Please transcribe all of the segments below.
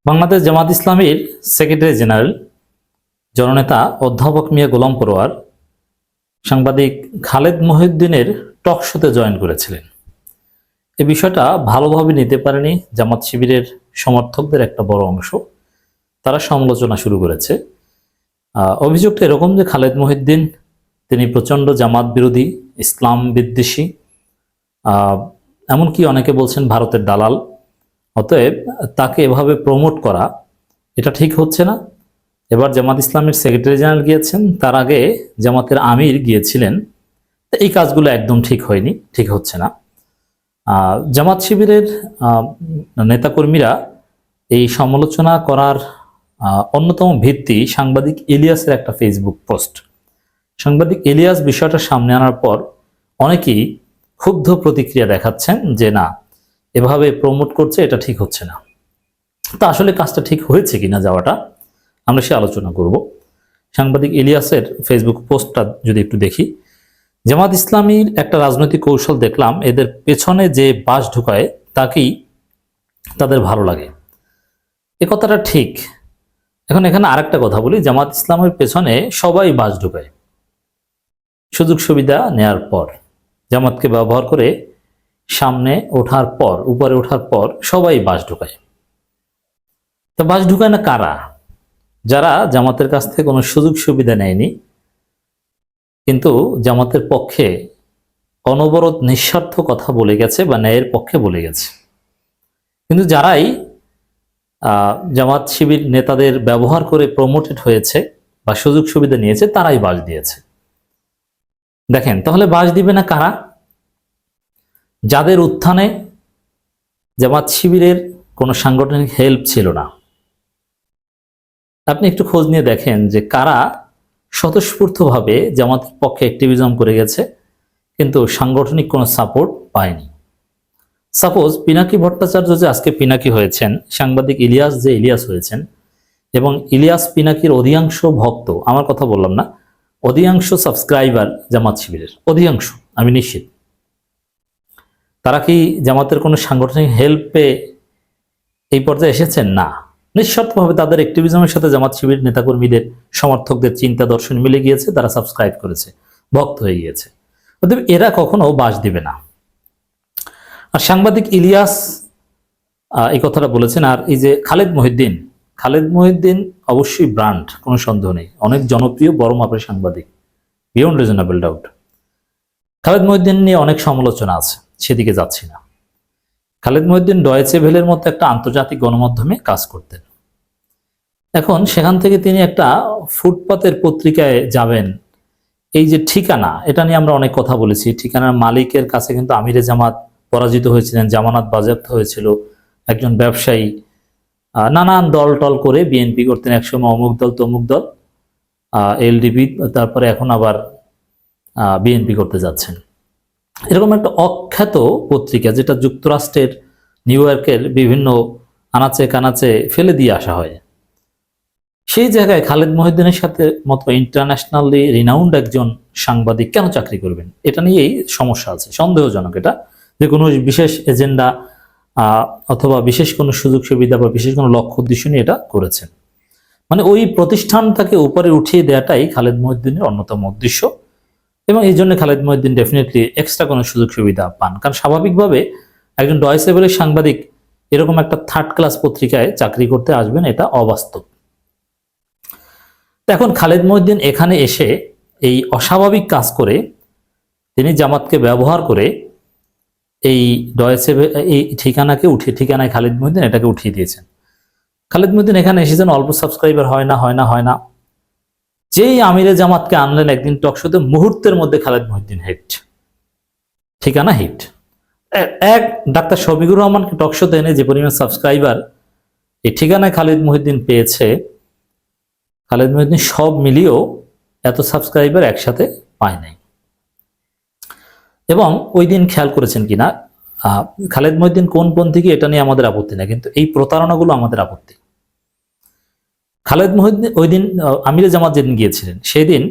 বাংলাদেশ জামাত ইসলামীর secretary general জননেতা অধ্যাপক মিয়া গোলাম পরোয়ার সাংবাদিক খালেদ মহিউদ্দিনের টক শোতে জয়েন করেছিলেন। এই বিষয়টা ভালোভাবে নিতে পারেনি জামাত শিবিরের সমর্থকদের একটা বড় অংশ। তারা সমালোচনা শুরু করেছে। অভিযোগটা এরকম যে খালেদ মহিউদ্দিন তিনি প্রচণ্ড জামাত বিরোধী, ইসলাম বিদ্বেষী, এমনকি অনেকে বলছেন ভারতের দালাল। অতএব তাকে এভাবে প্রমোট করা এটা ঠিক হচ্ছে না। এবার জামাত ইসলামের সেক্রেটারি জেনারেল গিয়েছেন, তার আগে জামাতের আমির গিয়েছিলেন। এই কাজগুলো একদম ঠিক হয়নি, ঠিক হচ্ছে না। জামাত শিবিরের নেতাকর্মীরা এই সমালোচনা করার অন্যতম ভিত্তি সাংবাদিক ইলিয়াসের একটা ফেসবুক পোস্ট। সাংবাদিক ইলিয়াস বিষয়টা সামনে আনার পর অনেকেই ক্ষুব্ধ প্রতিক্রিয়া দেখাচ্ছেন যে না, এভাবে প্রমোট করছে, এটা ঠিক হচ্ছে না। তা আসলে কাজটা ঠিক হয়েছে কিনা যাওয়াটা আমরা সে আলোচনা করব। সাংবাদিক ইলিয়াসের ফেসবুক পোস্টটা যদি একটু দেখি, জামাত ইসলামীর একটা রাজনৈতিক কৌশল দেখলাম, এদের পেছনে যে বাস ঢুকায় তাকেই তাদের ভালো লাগে। এ কথাটা ঠিক। এখন এখানে আরেকটা কথা বলি, জামাত ইসলামের পেছনে সবাই বাস ঢুকায় সুযোগ সুবিধা নেয়ার পর, জামাতকে ব্যবহার করে সামনে ওঠার পর, উপরে ওঠার পর সবাই বাস ঢুকায়। তা বাস ঢুকায় না কারা? যারা জামাতের কাছ থেকে কোনো সুযোগ সুবিধা নেয়নি, কিন্তু জামাতের পক্ষে অনবরত নিঃস্বার্থ কথা বলে গেছে বা ন্যায়ের পক্ষে বলে গেছে। কিন্তু যারাই জামাত শিবির নেতাদের ব্যবহার করে প্রমোটেড হয়েছে বা সুযোগ সুবিধা নিয়েছে, তারাই বাস দিয়েছে। দেখেন তাহলে বাস দিবে না কারা? যাদের উত্থানে জামাত শিবিরের কোনো সাংগঠনিক হেল্প ছিল না। আপনি একটু খোঁজ নিয়ে দেখেন যে কারা স্বতঃস্ফূর্তভাবে জামাতের পক্ষে অ্যাক্টিভিজম করে গেছে কিন্তু সাংগঠনিক কোনো সাপোর্ট পায়নি। সাপোজ পিনাকি ভট্টাচার্য যে আজকে পিনাকি হয়েছেন, সাংবাদিক ইলিয়াস যে ইলিয়াস হয়েছেন, এবং ইলিয়াস পিনাকির অধিকাংশ ভক্ত, আমার কথা বললাম না, অধিকাংশ সাবস্ক্রাইবার জামাত শিবিরের, অধিকাংশ, আমি নিশ্চিত। তারা কি জামাতের কোনো সাংগঠনিক হেল্পে এই পর্যায়ে এসেছেন? না। নিঃস্বার্থভাবে তাদের অ্যাক্টিভিজমের সাথে জামাত শিবির নেতাকর্মীদের, সমর্থকদের চিন্তা দর্শন মিলে গিয়েছে, তারা সাবস্ক্রাইব করেছে, ভক্ত হয়ে গিয়েছে। অতএব এরা কখনো বাস দিবে না। আর সাংবাদিক ইলিয়াস এই কথাটা বলেছেন। আর এই যে খালেদ মহিউদ্দিন অবশ্যই ব্র্যান্ড, কোনো সন্দেহ নেই, অনেক জনপ্রিয়, বড় মাপের সাংবাদিক, beyond reasonable doubt. Khaled Mohiuddin নিয়ে অনেক সমালোচনা আছে, সেদিকে যাচ্ছি না। খালেদ মহিউদ্দিন ডয়েচে ভেলের মতো একটা আন্তর্জাতিক গণমাধ্যমে কাজ করতেন। এখন সেখান থেকে তিনি একটা ফুটপাতের পত্রিকায় যাবেন, এই যে ঠিকানা, এটা নিয়ে আমরা অনেক কথা বলেছি। ঠিকানার মালিকের কাছে কিন্তু আমিরে জামাত পরাজিত হয়েছিলেন, জামানত বাজেয়াপ্ত হয়েছিল। একজন ব্যবসায়ী নানান দল টল করে বিএনপি করতেন, একসময় অমুক দল তমুক দল, এলডিপি, তারপরে এখন আবার বিএনপি করতে যাচ্ছেন। এরকম একটা অখ্যাত পত্রিকা যেটা যুক্তরাষ্ট্রের নিউ ইয়র্কের বিভিন্ন আনাচে কানাচে ফেলে দিয়ে আসা হয়, সেই জায়গায় খালেদ মহিউদ্দিনের সাথে মতো ইন্টারন্যাশনালি রিনাউন্ড একজন সাংবাদিক কেন চাকরি করবেন? এটা নিয়েই সমস্যা আছে, সন্দেহজনক এটা, যে কোনো বিশেষ এজেন্ডা অথবা বিশেষ কোনো সুযোগ সুবিধা বা বিশেষ কোনো লক্ষ্য উদ্দেশ্য নিয়ে এটা করেছেন। মানে ওই প্রতিষ্ঠানটাকে উপরে উঠিয়ে দেওয়াটাই খালেদ মহিউদ্দিনের অন্যতম উদ্দেশ্য, এবং এই জন্য খালেদ মহিউদ্দিন ডেফিনেটলি এক্সট্রা কোনো সুযোগ সুবিধা পান। কারণ স্বাভাবিকভাবে একজন ডয়েচে ভেলের সাংবাদিক এরকম একটা থার্ড ক্লাস পত্রিকায় চাকরি করতে আসবেন, এটা অবাস্তব। এখন খালেদ মহিউদ্দিন এখানে এসে এই অস্বাভাবিক কাজ করে, তিনি জামাতকে ব্যবহার করে এই ডয়েচে এই ঠিকানায় খালেদ মহিউদ্দিন এটাকে উঠিয়ে দিয়েছেন। খালেদ মহিউদ্দিন এখানে এসেছেন, অল্প সাবস্ক্রাইবার হয় না। যেই আমিরে জামাতকে আনলেন একদিন টকশোতে, মুহূর্তের মধ্যে খালেদ মহিউদ্দিন হিট, ঠিকানা হিট। এক ডাক্তার শফিকুর রহমানকে টকশোতে এনে যে পরিমাণ সাবস্ক্রাইবার এই ঠিকানায় খালেদ মহিউদ্দিন পেয়েছে, খালেদ মহিউদ্দিন সব মিলিয়েও এত সাবস্ক্রাইবার একসাথে পায় নাই। এবং ওই দিন খেয়াল করেছেন কিনা, খালেদ মহিউদ্দিন কোন পন্থী এটা নিয়ে আমাদের আপত্তি না, কিন্তু এই প্রতারণাগুলো আমাদের আপত্তি। খালেদ মহিউদ্দিন ওই দিন আমিরে জামাত যেদিন গিয়েছিলেন, সেদিন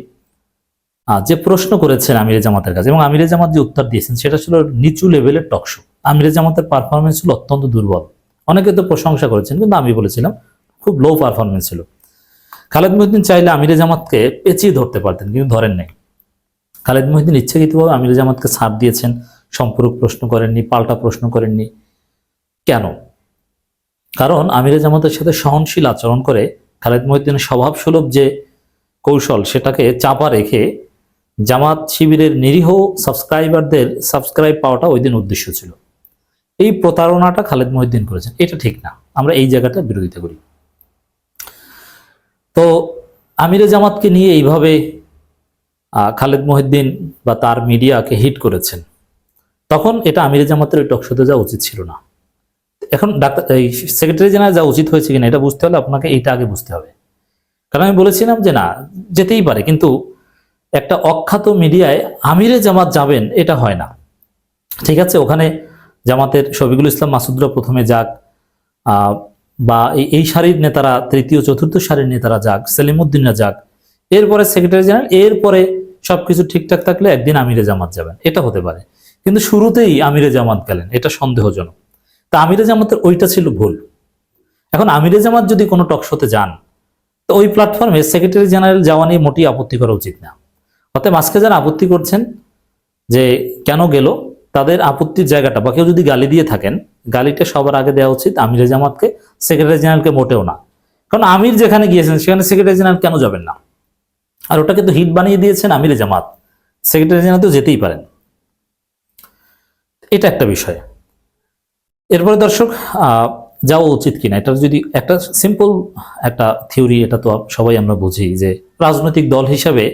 যে প্রশ্ন করেছেন আমিরে জামাতের কাছে এবং আমিরে জামাত যে উত্তর দিয়েছেন, সেটা ছিল নিচু লেভেলের টকশো। আমিরে জামাতের পারফরমেন্স ছিল অত্যন্ত দুর্বল, অনেকে তো প্রশংসা করেছেন, কিন্তু আমি বলেছিলাম খুব লো পারফরমেন্স ছিল। খালেদ মহিউদ্দিন চাইলে আমিরে জামাতকে পেঁচিয়ে ধরতে পারতেন, কিন্তু ধরেন নাই। খালেদ মহিউদ্দিন ইচ্ছাকৃতভাবে আমিরে জামাতকে ছাড় দিয়েছেন, সম্পূরক প্রশ্ন করেননি, পাল্টা প্রশ্ন করেননি। কেন? কারণ আমিরে জামাতের সাথে সহনশীল আচরণ করে খালেদ মহিউদ্দিনের স্বভাবসুলভ যে কৌশল, সেটাকে চাপা রেখে জামাত শিবিরের নিরীহ সাবস্ক্রাইবারদের সাবস্ক্রাইব পাওয়াটা ওই দিন উদ্দেশ্য ছিল। এই প্রতারণাটা খালেদ মহিউদ্দিন করেছেন, এটা ঠিক না, আমরা এই জায়গাটা বিরোধিতা করি। তো আমিরে জামাতকে নিয়ে এইভাবে খালেদ মহিউদ্দিন বা তার মিডিয়াকে হিট করেছেন, তখন এটা আমিরে জামাতের ওই টকশোতে যাওয়া উচিত ছিল না। এখন ডাক্তার এই সেক্রেটারি জেনারেল যা উচিত হয়েছে কিনা এটা বুঝতে হলে আপনাকে এইটা আগে বুঝতে হবে। কারণ আমি বলেছিলাম যে না, যেতেই পারে, কিন্তু একটা অখ্যাত মিডিয়ায় আমিরে জামাত যাবেন এটা হয় না। ঠিক আছে, ওখানে জামাতের শফিকুল ইসলাম মাসুদরা প্রথমে যাক, বা এই সারির নেতারা, তৃতীয় চতুর্থ সারির নেতারা যাক, সেলিমউদ্দিনরা যাক, এরপরে সেক্রেটারি জেনারেল, এরপরে সবকিছু ঠিকঠাক থাকলে একদিন আমিরে জামাত যাবেন, এটা হতে পারে। কিন্তু শুরুতেই আমিরে জামাত গেলেন, এটা সন্দেহজনক। তা আমিরে জামাতের ওইটা ছিল ভুল। এখন আমিরে জামাত যদি কোনো টকশোতে যান, তো ওই প্ল্যাটফর্মে সেক্রেটারি জেনারেল যাওয়া নিয়ে মোটেই আপত্তি করা উচিত না। অতএব আজকে যারা আপত্তি করছেন যে কেন গেল, তাদের আপত্তির জায়গাটা, বা কেউ যদি গালি দিয়ে থাকেন, গালিটা সবার আগে দেওয়া উচিত আমিরে জামাতকে, সেক্রেটারি জেনারেলকে মোটেও না। কারণ আমির যেখানে গিয়েছেন সেখানে সেক্রেটারি জেনারেল কেন যাবেন না? আর ওটাকে তো হিট বানিয়ে দিয়েছেন আমিরে জামাত, সেক্রেটারি জেনারেল তো যেতেই পারেন। এটা একটা বিষয়। এরপরে দর্শক, যাওয়া উচিত কিনা, এটা যদি একটা সিম্পল একটা থিওরি, এটা তো সবাই আমরা বুঝি যে রাজনৈতিক দল হিসাবে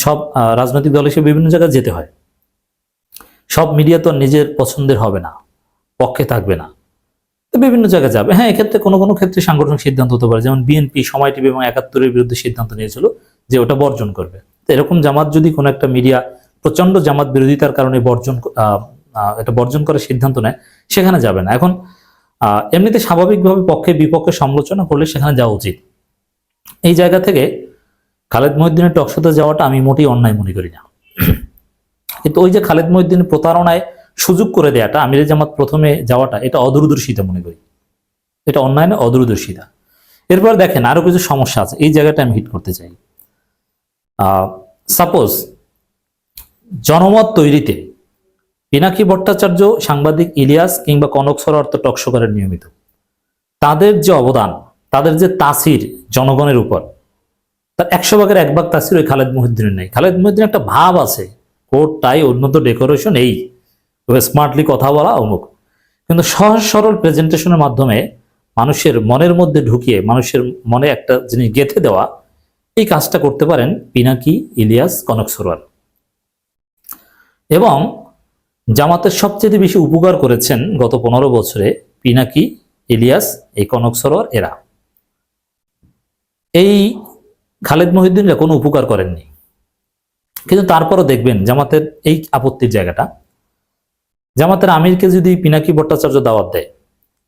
সব রাজনৈতিক দল হিসেবে বিভিন্ন জায়গায় যেতে হয়। সব মিডিয়া তো নিজের পছন্দের হবে না, পক্ষে থাকবে না, তো বিভিন্ন জায়গায় যাবে। হ্যাঁ, এক্ষেত্রে কোনো কোনো ক্ষেত্রে সাংগঠনিক সিদ্ধান্ত হতে পারে, যেমন বিএনপি সময় টিভি এবং ৭১-এর বিরুদ্ধে সিদ্ধান্ত নিয়েছিল যে ওটা বর্জন করবে। তো এরকম জামাত যদি কোনো একটা মিডিয়া প্রচন্ড জামাত বিরোধিতার কারণে এটা বর্জন করার সিদ্ধান্ত নেয়, সেখানে যাবে না। এখন এমনিতে স্বাভাবিকভাবে পক্ষে বিপক্ষে সমালোচনা করলে সেখানে যাওয়া উচিত। এই জায়গা থেকে খালেদ মহিউদ্দিনের টকশোতে যাওয়াটা আমি মোটেই অন্যায় মনে করি না। কিন্তু ওই যে খালেদ মহিউদ্দিনের প্রতারণায় সুযোগ করে দেয়াটা, আমিরে জামাত প্রথমে যাওয়াটা, এটা অদূরদর্শিতা মনে করি। এটা অন্যায় না, অদূরদর্শিতা। এরপর দেখেন আরো কিছু সমস্যা আছে, এই জায়গাটা আমি হিট করতে চাই। সাপোজ জনমত তৈরিতে পিনাকি ভট্টাচার্য, সাংবাদিক ইলিয়াস কিংবা কনক সরোয়ার তো টকশো করেন নিয়মিত, তাদের যে অবদান, তাদের যে তাসির জনগণের উপর, তার ১০০ ভাগের ১ ভাগ তাসির ওই খালেদ মহিউদ্দিনের নেই। খালেদ মহিউদ্দিনের একটা ভাব আছে, কোট টাই, উন্নত ডেকোরেশন, এই স্মার্টলি কথা বলা, অমুক, কিন্তু সহজ সরল প্রেজেন্টেশনের মাধ্যমে মানুষের মনের মধ্যে ঢুকিয়ে মানুষের মনে একটা জিনিস গেঁথে দেওয়া, এই কাজটা করতে পারেন পিনাকি, ইলিয়াস, কনক সরোয়ার। এবং জামাতের সবচেয়ে বেশি উপকার করেছেন গত ১৫ বছরে পিনাকি, ইলিয়াস, এই কনক সরোয়ার, এরা। এই খালেদ মহিউদ্দিনরা কোনো উপকার করেননি। কিন্তু তারপরও দেখবেন জামাতের এই আপত্তির জায়গাটা, জামাতের আমিরকে যদি পিনাকি ভট্টাচার্য দাওয়াত দেয়,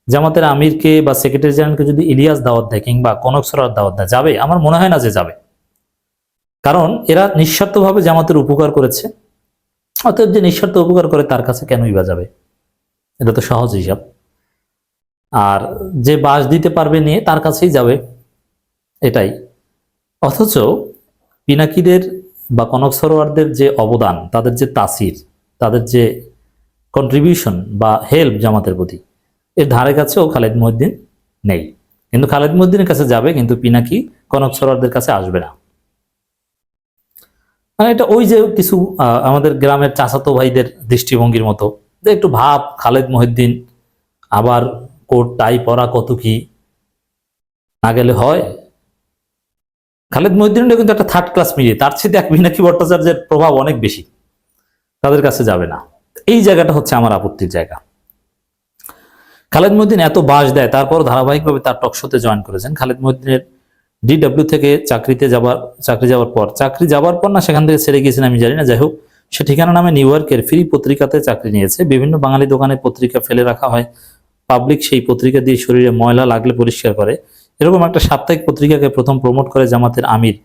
জামাতের আমিরকে বা সেক্রেটারি জেনারেলকে যদি ইলিয়াস দাওয়াত দেয় কিংবা কনক সরোয়ার দাওয়াত দেয়, যাবে? আমার মনে হয় না যে যাবে। কারণ এরা নিঃস্বার্থভাবে জামাতের উপকার করেছে। অতএব যে নিঃস্বার্থ উপকার করে তার কাছে কেনই বা যাবে? এটা তো সহজ হিসাব। আর যে বাস দিতে পারবে নিয়ে, তার কাছেই যাবে, এটাই। অথচ পিনাকিদের বা কনক সরোয়ারদের যে অবদান, তাদের যে তাসির, তাদের যে কন্ট্রিবিউশন বা হেল্প জামাতের প্রতি, এর ধারে কাছেও খালেদ মহিউদ্দিন নেই। কিন্তু খালেদ মহিউদ্দিনের কাছে যাবে, কিন্তু পিনাকি, কনক সরোয়ারদের কাছে আসবে না। মানে এটা ওই যে কিছু আমাদের গ্রামের চাচাতো ভাইদের দৃষ্টিভঙ্গির মতো, যে একটু ভাব, খালেদ মহিউদ্দিন আবার কোট টাই পরা, কত কি, না গেলে হয়? খালেদ মহিউদ্দিনটা কিন্তু একটা থার্ড ক্লাস মিডিয়া, তার চেয়ে পিনাকি ভট্টাচার্যের প্রভাব অনেক বেশি, তাদের কাছে যাবে না। এই জায়গাটা হচ্ছে আমার আপত্তির জায়গা। খালেদ মহিউদ্দিন এত বাস দেয়, তারপর ধারাবাহিকভাবে তার টকশোতে জয়েন করেছেন। খালেদ মহিউদ্দিনের DW থেকে চাকরি যাওয়ার পর না, সেখান থেকে ছেড়ে গিয়েছেন আমি জানি না, যাই হোক, সে ঠিকানা নামে নিউ ইয়র্কের ফ্রি পত্রিকাতে চাকরি নিয়েছে। বিভিন্ন বাঙালি দোকানে পত্রিকা ফেলে রাখা হয়, পাবলিক সেই পত্রিকা দিয়ে শরীরে ময়লা লাগলে পরিষ্কার করে। এরকম একটা সাপ্তাহিক পত্রিকাকে প্রথম প্রমোট করে জামাতের আমির।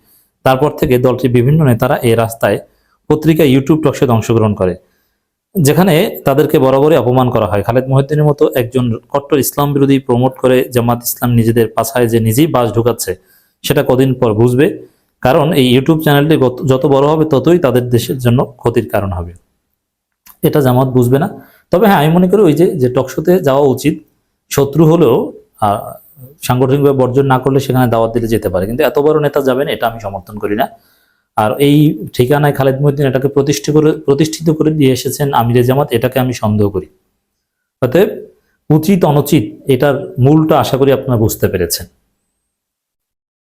তারপর থেকে দলটির বিভিন্ন নেতারা এই রাস্তায় পত্রিকা, ইউটিউব টকশোতে অংশগ্রহণ করে। যেখানে তাদেরকে বরাবরই অপমান করা হয়। খালেদ মহিউদ্দিনের মতো একজন কট্টর ইসলাম বিরোধী প্রমোট করে জামাত ইসলাম নিজেদের পাছায় যে নিজেই বাস ঢুকাচ্ছে, সেটা কদিন পর বুঝবে। কারণ এই ইউটিউব চ্যানেলটি যত বড় হবে ততই তাদের দেশের জন্য ক্ষতির কারণ হবে। এটা জামাত বুঝবে না। তবে হ্যাঁ, আমি মনে করি ওই যে টকশোতে যাওয়া উচিত, শত্রু হলেও সাংগঠনিকভাবে বর্জন না করলে সেখানে দাওয়াত দিলে যেতে পারে, কিন্তু এত বড় নেতা যাবেন এটা আমি সমর্থন করি না। আর এই ঠিকানায় খালেদ মহিউদ্দিন এটাকে প্রতিষ্ঠিত করে দিয়ে এসেছেন আমিরে জামাত, এটাকে আমি সন্দেহ করি। অতএব উচিত অনুচিত এটার মূলটা আশা করি আপনারা বুঝতে পেরেছেন।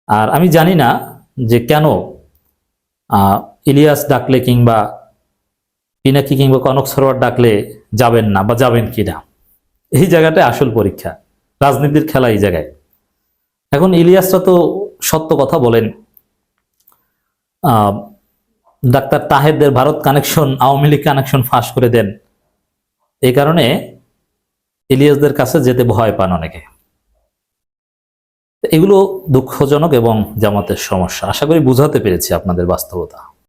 আর আমি জানি না যে কেন ইলিয়াস ডাকলে কিংবা পিনাকি কিংবা কনক সরোয়ার ডাকলে যাবেন না, বা যাবেন কিনা। এই জায়গাটায় আসল পরীক্ষা, রাজনীতির খেলা এই জায়গায়। এখন ইলিয়াসরা তো সত্য কথা বলেন, ডাক্তার তাহেরদের ভারত কানেকশন, আওয়ামী লীগ কানেকশন ফাঁস করে দেন, এই কারণে ইলিয়াসদের কাছে যেতে ভয় পান অনেকে। এগুলো দুঃখজনক এবং জামাতের সমস্যা। আশা করি বুঝাতে পেরেছি আপনাদের বাস্তবতা।